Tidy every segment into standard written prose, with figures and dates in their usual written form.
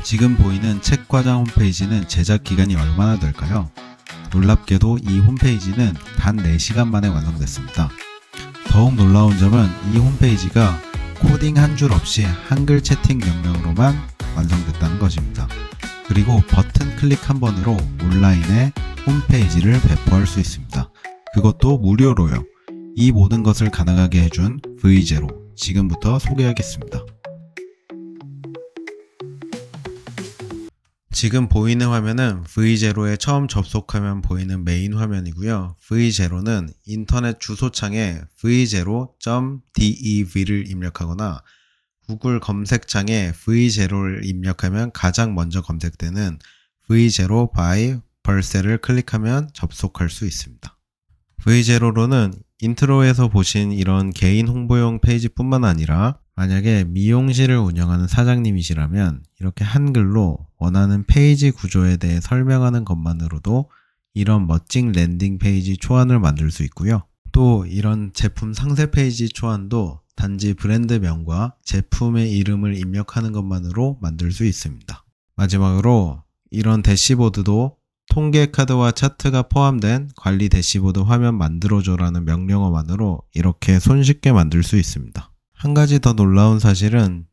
지금 보이는 책과장 홈페이지는 제작 기간이 얼마나 될까요? 놀랍게도 이 홈페이지는 단 4시간 만에 완성됐습니다. 더욱 놀라운 점은 이 홈페이지가 코딩 한 줄 없이 한글 채팅 명령으로만 완성됐다는 것입니다. 그리고 버튼 클릭 한 번으로 온라인에 홈페이지를 배포할 수 있습니다. 그것도 무료로요. 이 모든 것을 가능하게 해준 V0 지금부터 소개하겠습니다. 지금 보이는 화면은 V0에 처음 접속하면 보이는 메인 화면이고요. V0는 인터넷 주소창에 v0.dev를 입력하거나 구글 검색창에 V0를 입력하면 가장 먼저 검색되는 V0 by Vercel을 클릭하면 접속할 수 있습니다. V0로는 인트로에서 보신 이런 개인 홍보용 페이지뿐만 아니라 만약에 미용실을 운영하는 사장님이시라면 이렇게 한글로 원하는 페이지 구조에 대해 설명하는 것만으로도 이런 멋진 랜딩 페이지 초안을 만들 수 있고요. 또 이런 제품 상세 페이지 초안도 단지 브랜드명과 제품의 이름을 입력하는 것만으로 만들 수 있습니다. 마지막으로 이런 대시보드도 통계 카드와 차트가 포함된 관리 대시보드 화면 만들어줘라는 명령어만으로 이렇게 손쉽게 만들 수 있습니다. 한 가지 더 놀라운 사실은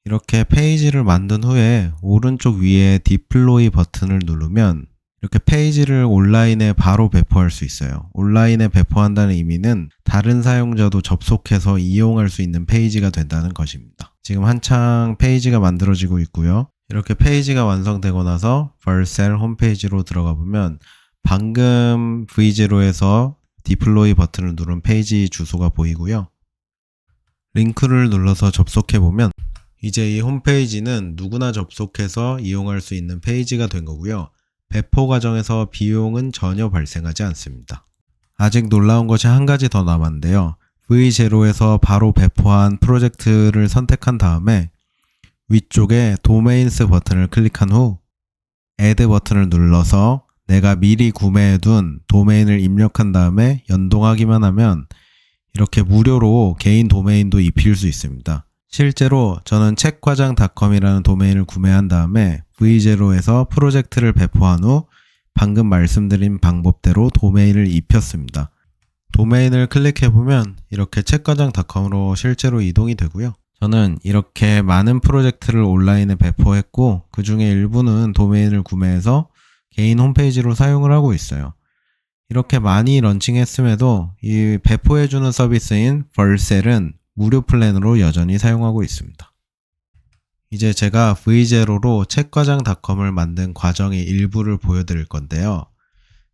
이렇게 페이지를 만든 후에 오른쪽 위에 디플로이 버튼을 누르면 이렇게 페이지를 온라인에 바로 배포할 수 있어요. 온라인에 배포한다는 의미는 다른 사용자도 접속해서 이용할 수 있는 페이지가 된다는 것입니다. 지금 한창 페이지가 만들어지고 있고요. 이렇게 페이지가 완성되고 나서 Vercel 홈페이지로 들어가 보면 방금 V0에서 디플로이 버튼을 누른 페이지 주소가 보이고요. 링크를 눌러서 접속해 보면 이제 이 홈페이지는 누구나 접속해서 이용할 수 있는 페이지가 된 거고요. 배포 과정에서 비용은 전혀 발생하지 않습니다. 아직 놀라운 것이 한 가지 더 남았는데요. V0에서 바로 배포한 프로젝트를 선택한 다음에 위쪽에 도메인스 버튼을 클릭한 후 Add 버튼을 눌러서 내가 미리 구매해둔 도메인을 입력한 다음에 연동하기만 하면 이렇게 무료로 개인 도메인도 입힐 수 있습니다. 실제로 저는 책과장.com이라는 도메인을 구매한 다음에 V0에서 프로젝트를 배포한 후 방금 말씀드린 방법대로 도메인을 입혔습니다. 도메인을 클릭해보면 이렇게 책과장.com으로 실제로 이동이 되고요. 저는 이렇게 많은 프로젝트를 온라인에 배포했고 그 중에 일부는 도메인을 구매해서 개인 홈페이지로 사용을 하고 있어요. 이렇게 많이 런칭했음에도 이 배포해주는 서비스인 Vercel은 무료 플랜으로 여전히 사용하고 있습니다. 이제 제가 V0로 책과장.com을 만든 과정의 일부를 보여드릴 건데요.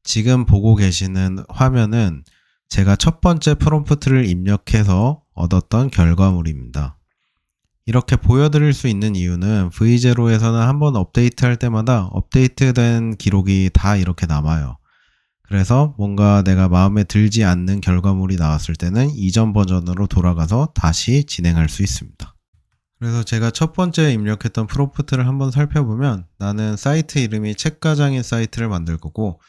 지금 보고 계시는 화면은 제가 첫 번째 프롬프트를 입력해서 얻었던 결과물입니다. 이렇게 보여드릴 수 있는 이유는 V0에서는 한번 업데이트할 때마다 업데이트된 기록이 다 이렇게 남아요. 그래서 뭔가 내가 마음에 들지 않는 결과물이 나왔을 때는 이전 버전으로 돌아가서 다시 진행할 수 있습니다. 그래서 제가 첫 번째 입력했던 프롬프트를 한번 살펴보면 나는 사이트 이름이 책과장인 사이트를 만들 거고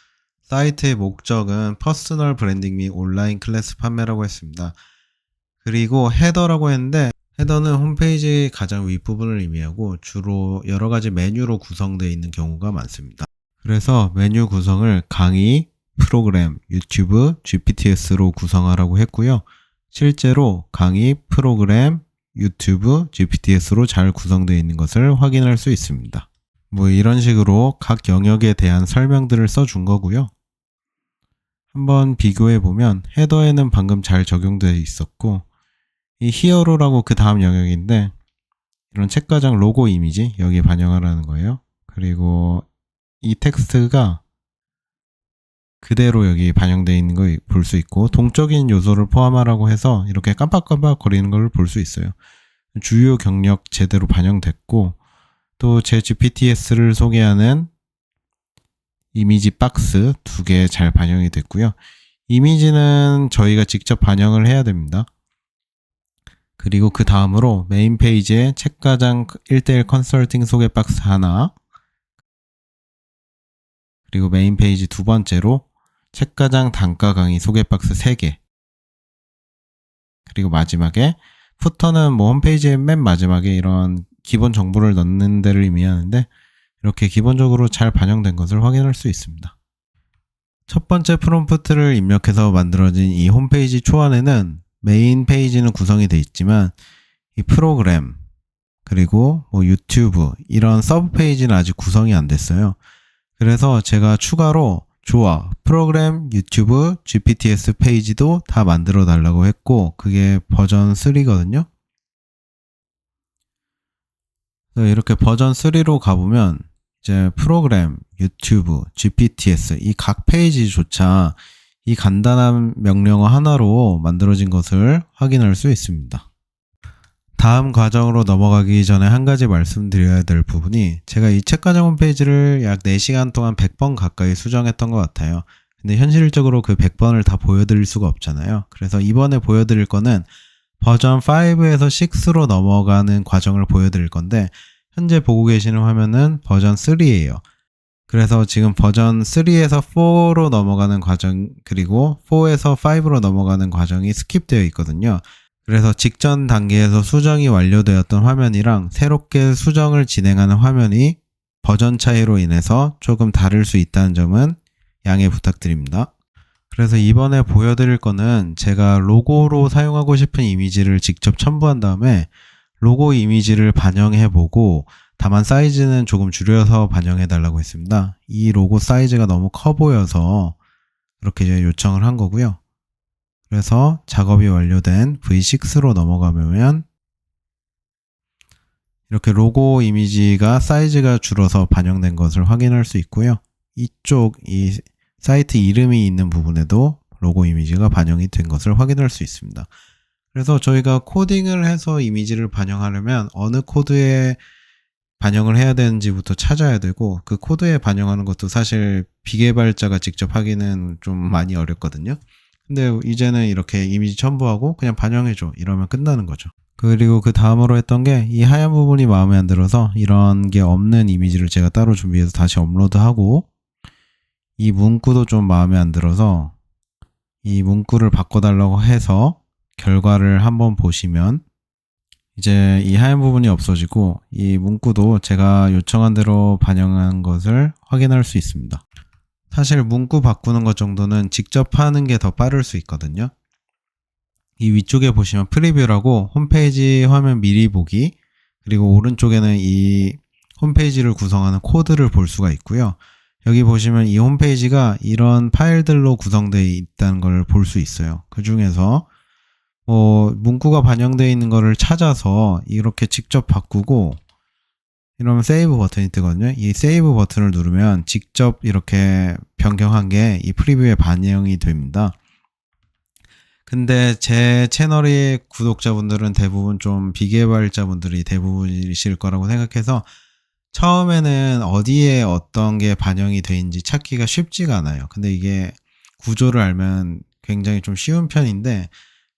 사이트의 목적은 퍼스널 브랜딩 및 온라인 클래스 판매라고 했습니다. 그리고 헤더라고 했는데 헤더는 홈페이지 가장 윗부분을 의미하고 주로 여러 가지 메뉴로 구성되어 있는 경우가 많습니다. 그래서 메뉴 구성을 강의, 프로그램, 유튜브, GPTS로 구성하라고 했고요. 실제로 강의, 프로그램, 유튜브, GPTS로 잘 구성되어 있는 것을 확인할 수 있습니다. 이런 식으로 각 영역에 대한 설명들을 써준 거고요. 한번 비교해 보면 헤더에는 방금 잘 적용되어 있었고 이 히어로라고 그 다음 영역인데 이런 책과장 로고 이미지 여기에 반영하라는 거예요. 그리고 이 텍스트가 그대로 여기 반영되어 있는 걸 볼 수 있고 동적인 요소를 포함하라고 해서 이렇게 깜빡깜빡 거리는 걸 볼 수 있어요. 주요 경력 제대로 반영됐고 또 제 GPTS를 소개하는 이미지 박스 2개 잘 반영이 됐고요. 이미지는 저희가 직접 반영을 해야 됩니다. 그리고 그 다음으로 메인 페이지에 책과장 1:1 컨설팅 소개 박스 하나, 그리고 메인 페이지 두 번째로 책과장 단가 강의 소개 박스 3개, 그리고 마지막에 푸터는 홈페이지의 맨 마지막에 이런 기본 정보를 넣는 데를 의미하는데 이렇게 기본적으로 잘 반영된 것을 확인할 수 있습니다. 첫 번째 프롬프트를 입력해서 만들어진 이 홈페이지 초안에는 메인 페이지는 구성이 되어 있지만 이 프로그램 그리고 유튜브 이런 서브 페이지는 아직 구성이 안 됐어요. 그래서 제가 추가로 좋아, 프로그램, 유튜브, GPTS 페이지도 다 만들어 달라고 했고 그게 버전 3거든요. 이렇게 버전 3로 가보면 이제 프로그램, 유튜브, GPTS 이 각 페이지조차 이 간단한 명령어 하나로 만들어진 것을 확인할 수 있습니다. 다음 과정으로 넘어가기 전에 한 가지 말씀드려야 될 부분이 제가 이 책과정 홈페이지를 약 4시간 동안 100번 가까이 수정했던 것 같아요. 근데 현실적으로 그 100번을 다 보여드릴 수가 없잖아요. 그래서 이번에 보여드릴 거는 버전 5에서 6로 넘어가는 과정을 보여드릴 건데 현재 보고 계시는 화면은 버전 3예요. 그래서 지금 버전 3에서 4로 넘어가는 과정 그리고 4에서 5로 넘어가는 과정이 스킵되어 있거든요. 그래서 직전 단계에서 수정이 완료되었던 화면이랑 새롭게 수정을 진행하는 화면이 버전 차이로 인해서 조금 다를 수 있다는 점은 양해 부탁드립니다. 그래서 이번에 보여드릴 거는 제가 로고로 사용하고 싶은 이미지를 직접 첨부한 다음에 로고 이미지를 반영해보고 다만 사이즈는 조금 줄여서 반영해달라고 했습니다. 이 로고 사이즈가 너무 커 보여서 그렇게 이제 요청을 한 거고요. 그래서 작업이 완료된 V6로 넘어가면 이렇게 로고 이미지가 사이즈가 줄어서 반영된 것을 확인할 수 있고요. 이쪽 이 사이트 이름이 있는 부분에도 로고 이미지가 반영이 된 것을 확인할 수 있습니다. 그래서 저희가 코딩을 해서 이미지를 반영하려면 어느 코드에 반영을 해야 되는지부터 찾아야 되고 그 코드에 반영하는 것도 사실 비개발자가 직접 하기는 좀 많이 어렵거든요. 근데 이제는 이렇게 이미지 첨부하고 그냥 반영해줘 이러면 끝나는 거죠. 그리고 그 다음으로 했던 게 이 하얀 부분이 마음에 안 들어서 이런 게 없는 이미지를 제가 따로 준비해서 다시 업로드하고 이 문구도 좀 마음에 안 들어서 이 문구를 바꿔달라고 해서 결과를 한번 보시면 이제 이 하얀 부분이 없어지고 이 문구도 제가 요청한 대로 반영한 것을 확인할 수 있습니다. 사실 문구 바꾸는 것 정도는 직접 하는 게 더 빠를 수 있거든요. 이 위쪽에 보시면 프리뷰라고 홈페이지 화면 미리 보기 그리고 오른쪽에는 이 홈페이지를 구성하는 코드를 볼 수가 있고요. 여기 보시면 이 홈페이지가 이런 파일들로 구성되어 있다는 걸 볼 수 있어요. 그 중에서 문구가 반영되어 있는 거를 찾아서 이렇게 직접 바꾸고 이러면 세이브 버튼이 뜨거든요. 이 세이브 버튼을 누르면 직접 이렇게 변경한 게 이 프리뷰에 반영이 됩니다. 근데 제 채널의 구독자분들은 대부분 좀 비개발자분들이 대부분이실 거라고 생각해서 처음에는 어디에 어떤 게 반영이 되는지 찾기가 쉽지가 않아요. 근데 이게 구조를 알면 굉장히 좀 쉬운 편인데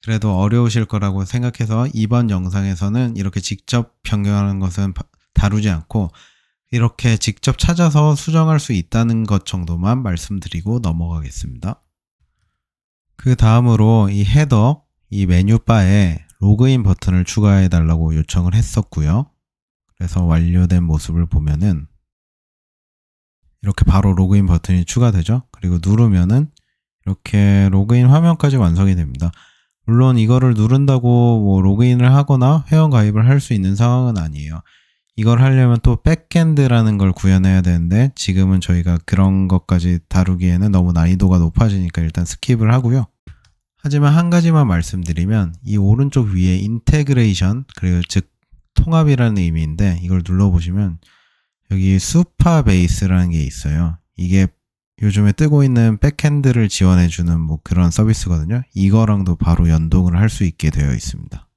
그래도 어려우실 거라고 생각해서 이번 영상에서는 이렇게 직접 변경하는 것은 다루지 않고 이렇게 직접 찾아서 수정할 수 있다는 것 정도만 말씀드리고 넘어가겠습니다. 그 다음으로 이 헤더, 이 메뉴바에 로그인 버튼을 추가해 달라고 요청을 했었고요. 그래서 완료된 모습을 보면은 이렇게 바로 로그인 버튼이 추가되죠. 그리고 누르면은 이렇게 로그인 화면까지 완성이 됩니다. 물론 이거를 누른다고 로그인을 하거나 회원 가입을 할 수 있는 상황은 아니에요. 이걸 하려면 또 백엔드라는 걸 구현해야 되는데 지금은 저희가 그런 것까지 다루기에는 너무 난이도가 높아지니까 일단 스킵을 하고요. 하지만 한 가지만 말씀드리면 이 오른쪽 위에 인테그레이션 그리고 즉 통합이라는 의미인데 이걸 눌러보시면 여기 수파베이스라는 게 있어요. 이게 요즘에 뜨고 있는 백핸드를 지원해주는 그런 서비스거든요. 이거랑도 바로 연동을 할 수 있게 되어 있습니다.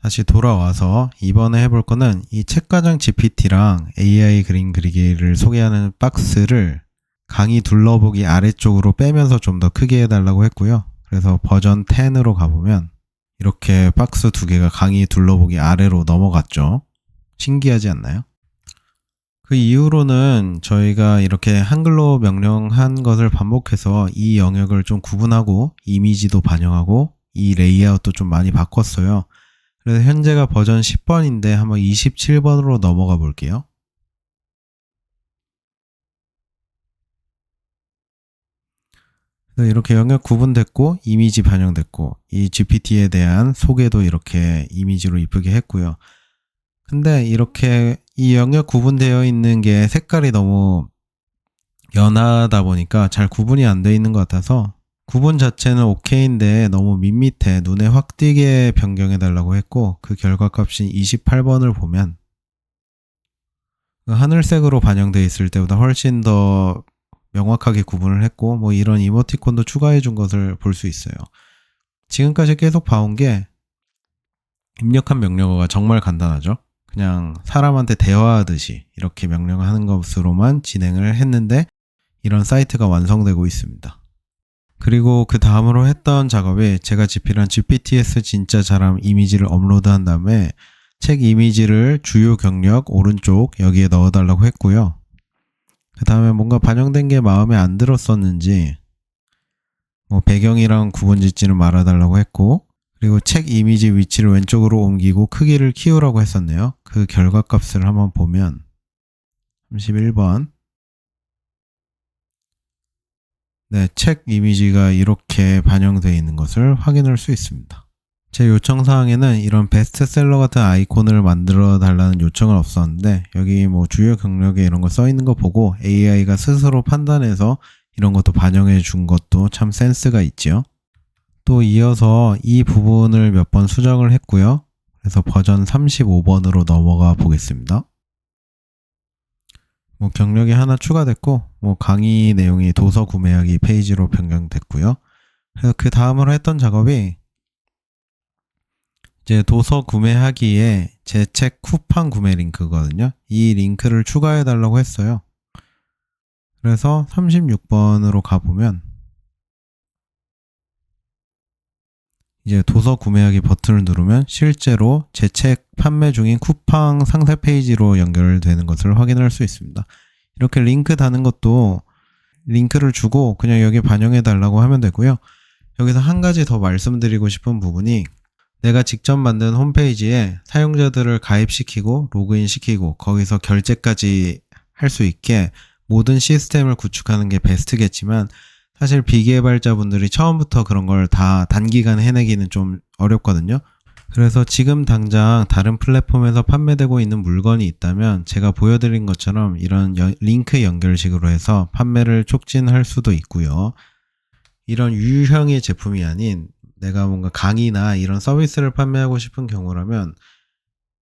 다시 돌아와서 이번에 해볼 거는 이 책과정 GPT랑 AI 그림 그리기를 소개하는 박스를 강의 둘러보기 아래쪽으로 빼면서 좀 더 크게 해달라고 했고요. 그래서 버전 10으로 가보면 이렇게 박스 두 개가 강의 둘러보기 아래로 넘어갔죠. 신기하지 않나요? 그 이후로는 저희가 이렇게 한글로 명령한 것을 반복해서 이 영역을 좀 구분하고 이미지도 반영하고 이 레이아웃도 좀 많이 바꿨어요. 그래서 현재가 버전 10번인데 한번 27번으로 넘어가 볼게요. 이렇게 영역 구분됐고 이미지 반영됐고 이 GPT에 대한 소개도 이렇게 이미지로 이쁘게 했고요. 근데 이렇게 이 영역 구분되어 있는 게 색깔이 너무 연하다 보니까 잘 구분이 안 돼 있는 것 같아서 구분 자체는 오케이인데 너무 밋밋해 눈에 확 띄게 변경해 달라고 했고 그 결과값인 28번을 보면 하늘색으로 반영되어 있을 때보다 훨씬 더 명확하게 구분을 했고 뭐 이런 이모티콘도 추가해 준 것을 볼 수 있어요. 지금까지 계속 봐온 게 입력한 명령어가 정말 간단하죠. 그냥 사람한테 대화하듯이 이렇게 명령하는 것으로만 진행을 했는데 이런 사이트가 완성되고 있습니다. 그리고 그 다음으로 했던 작업이 제가 집필한 GPT에서 진짜 잘함 이미지를 업로드한 다음에 책 이미지를 주요 경력 오른쪽 여기에 넣어달라고 했고요. 그 다음에 뭔가 반영된 게 마음에 안 들었었는지 뭐 배경이랑 구분 짓지는 말아달라고 했고 그리고 책 이미지 위치를 왼쪽으로 옮기고 크기를 키우라고 했었네요. 그 결과값을 한번 보면 31번 네, 책 이미지가 이렇게 반영되어 있는 것을 확인할 수 있습니다. 제 요청사항에는 이런 베스트셀러 같은 아이콘을 만들어 달라는 요청은 없었는데 여기 뭐 주요 경력에 이런 거 써 있는 거 보고 AI가 스스로 판단해서 이런 것도 반영해 준 것도 참 센스가 있지요. 또 이어서 이 부분을 몇 번 수정을 했고요. 그래서 버전 35번으로 넘어가 보겠습니다. 뭐 경력이 하나 추가됐고 뭐 강의 내용이 도서 구매하기 페이지로 변경됐고요. 그래서 그 다음으로 했던 작업이 이제 도서 구매하기에 제 책 쿠팡 구매 링크거든요. 이 링크를 추가해 달라고 했어요. 그래서 36번으로 가보면 이제 도서 구매하기 버튼을 누르면 실제로 제 책 판매 중인 쿠팡 상세 페이지로 연결되는 것을 확인할 수 있습니다. 이렇게 링크 다는 것도 링크를 주고 그냥 여기 반영해 달라고 하면 되고요. 여기서 한 가지 더 말씀드리고 싶은 부분이 내가 직접 만든 홈페이지에 사용자들을 가입시키고 로그인 시키고 거기서 결제까지 할 수 있게 모든 시스템을 구축하는 게 베스트겠지만 사실 비개발자분들이 처음부터 그런 걸 다 단기간에 해내기는 좀 어렵거든요. 그래서 지금 당장 다른 플랫폼에서 판매되고 있는 물건이 있다면 제가 보여드린 것처럼 이런 링크 연결식으로 해서 판매를 촉진할 수도 있고요. 이런 유형의 제품이 아닌 내가 뭔가 강의나 이런 서비스를 판매하고 싶은 경우라면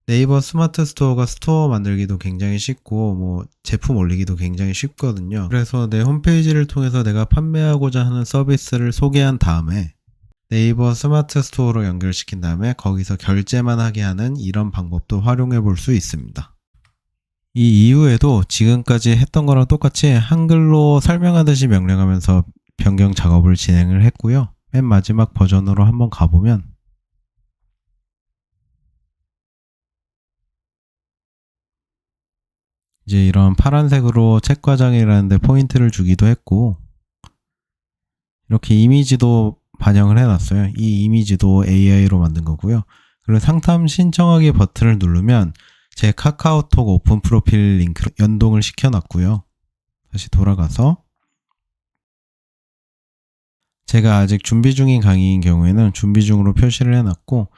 네이버 스마트 스토어가 스토어 만들기도 굉장히 쉽고 뭐 제품 올리기도 굉장히 쉽거든요. 그래서 내 홈페이지를 통해서 내가 판매하고자 하는 서비스를 소개한 다음에 네이버 스마트 스토어로 연결시킨 다음에 거기서 결제만 하게 하는 이런 방법도 활용해 볼 수 있습니다. 이 이후에도 지금까지 했던 거랑 똑같이 한글로 설명하듯이 명령하면서 변경 작업을 진행을 했고요. 맨 마지막 버전으로 한번 가보면 이제 이런 파란색으로 책과장이라는 데 포인트를 주기도 했고 이렇게 이미지도 반영을 해놨어요. 이 이미지도 AI로 만든 거고요. 그리고 상담 신청하기 버튼을 누르면 제 카카오톡 오픈 프로필 링크로 연동을 시켜놨고요. 다시 돌아가서 제가 아직 준비 중인 강의인 경우에는 준비 중으로 표시를 해놨고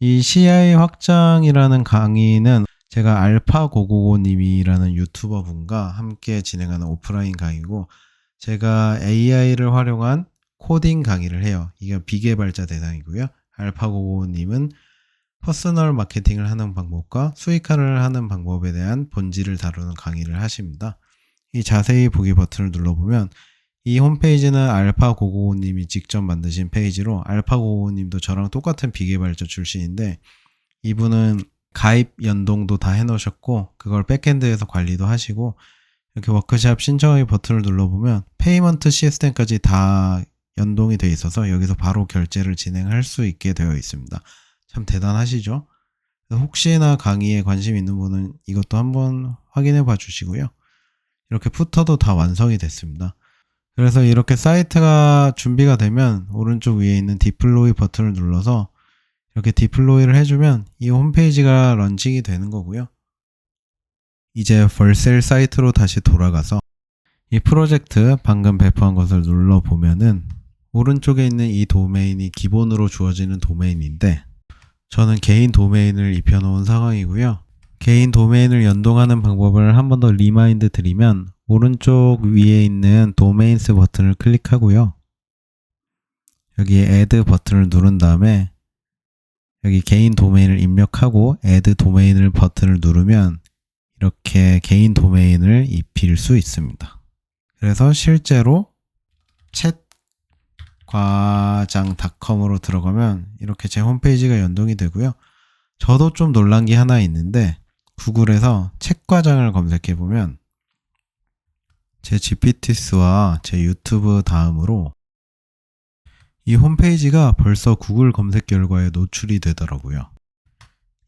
이 CI 확장이라는 강의는 제가 알파고고고님이라는 유튜버 분과 함께 진행하는 오프라인 강의고 제가 AI를 활용한 코딩 강의를 해요. 이게 비개발자 대상이고요. 알파고고님은 퍼스널 마케팅을 하는 방법과 수익화를 하는 방법에 대한 본질을 다루는 강의를 하십니다. 이 자세히 보기 버튼을 눌러보면 이 홈페이지는 알파고고님이 직접 만드신 페이지로 알파고고님도 저랑 똑같은 비개발자 출신인데 이분은 가입 연동도 다 해놓으셨고 그걸 백엔드에서 관리도 하시고 이렇게 워크샵 신청하기 버튼을 눌러보면 페이먼트 시스템까지 다 연동이 되어 있어서 여기서 바로 결제를 진행할 수 있게 되어 있습니다. 참 대단하시죠? 혹시나 강의에 관심 있는 분은 이것도 한번 확인해 봐 주시고요. 이렇게 푸터도 다 완성이 됐습니다. 그래서 이렇게 사이트가 준비가 되면 오른쪽 위에 있는 디플로이 버튼을 눌러서 이렇게 디플로이를 해주면 이 홈페이지가 런칭이 되는 거고요. 이제 벌셀 사이트로 다시 돌아가서 이 프로젝트 방금 배포한 것을 눌러보면은 오른쪽에 있는 이 도메인이 기본으로 주어지는 도메인인데 저는 개인 도메인을 입혀놓은 상황이고요. 개인 도메인을 연동하는 방법을 한 번 더 리마인드 드리면 오른쪽 위에 있는 도메인스 버튼을 클릭하고요. 여기 add 버튼을 누른 다음에 여기 개인 도메인을 입력하고 add 도메인을 버튼을 누르면 이렇게 개인 도메인을 입힐 수 있습니다. 그래서 실제로 챗과장.com으로 들어가면 이렇게 제 홈페이지가 연동이 되고요. 저도 좀 놀란 게 하나 있는데 구글에서 챗과장을 검색해보면 제 GPT스와 제 유튜브 다음으로 이 홈페이지가 벌써 구글 검색 결과에 노출이 되더라고요.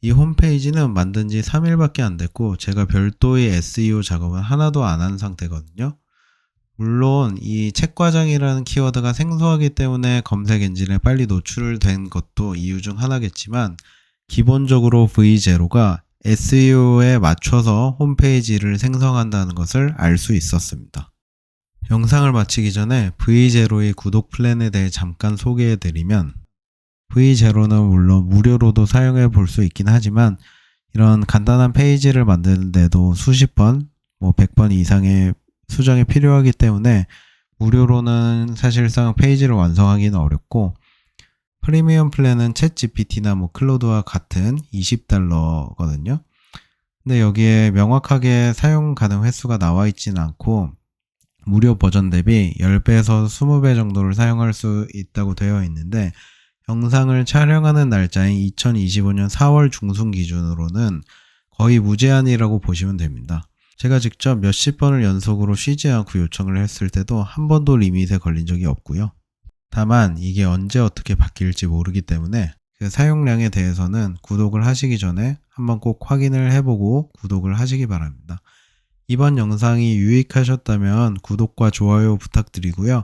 이 홈페이지는 만든 지 3일밖에 안 됐고 제가 별도의 SEO 작업은 하나도 안 한 상태거든요. 물론 이 챗과장이라는 키워드가 생소하기 때문에 검색 엔진에 빨리 노출된 것도 이유 중 하나겠지만 기본적으로 V0가 SEO에 맞춰서 홈페이지를 생성한다는 것을 알 수 있었습니다. 영상을 마치기 전에 V0의 구독 플랜에 대해 잠깐 소개해드리면 V0는 물론 무료로도 사용해 볼 수 있긴 하지만 이런 간단한 페이지를 만드는데도 수십 번, 100번 이상의 수정이 필요하기 때문에 무료로는 사실상 페이지를 완성하기는 어렵고 프리미엄 플랜은 챗 GPT나 클로드와 같은 $20거든요. 근데 여기에 명확하게 사용 가능 횟수가 나와 있지는 않고 무료 버전 대비 10배에서 20배 정도를 사용할 수 있다고 되어 있는데 영상을 촬영하는 날짜인 2025년 4월 중순 기준으로는 거의 무제한이라고 보시면 됩니다. 제가 직접 몇십 번을 연속으로 쉬지 않고 요청을 했을 때도 한 번도 리밋에 걸린 적이 없고요. 다만 이게 언제 어떻게 바뀔지 모르기 때문에 그 사용량에 대해서는 구독을 하시기 전에 한번 꼭 확인을 해보고 구독을 하시기 바랍니다. 이번 영상이 유익하셨다면 구독과 좋아요 부탁드리고요.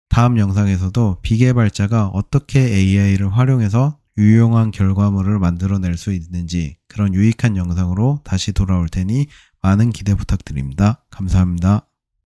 다음 영상에서도 비개발자가 어떻게 AI를 활용해서 유용한 결과물을 만들어낼 수 있는지 그런 유익한 영상으로 다시 돌아올 테니 많은 기대 부탁드립니다. 감사합니다.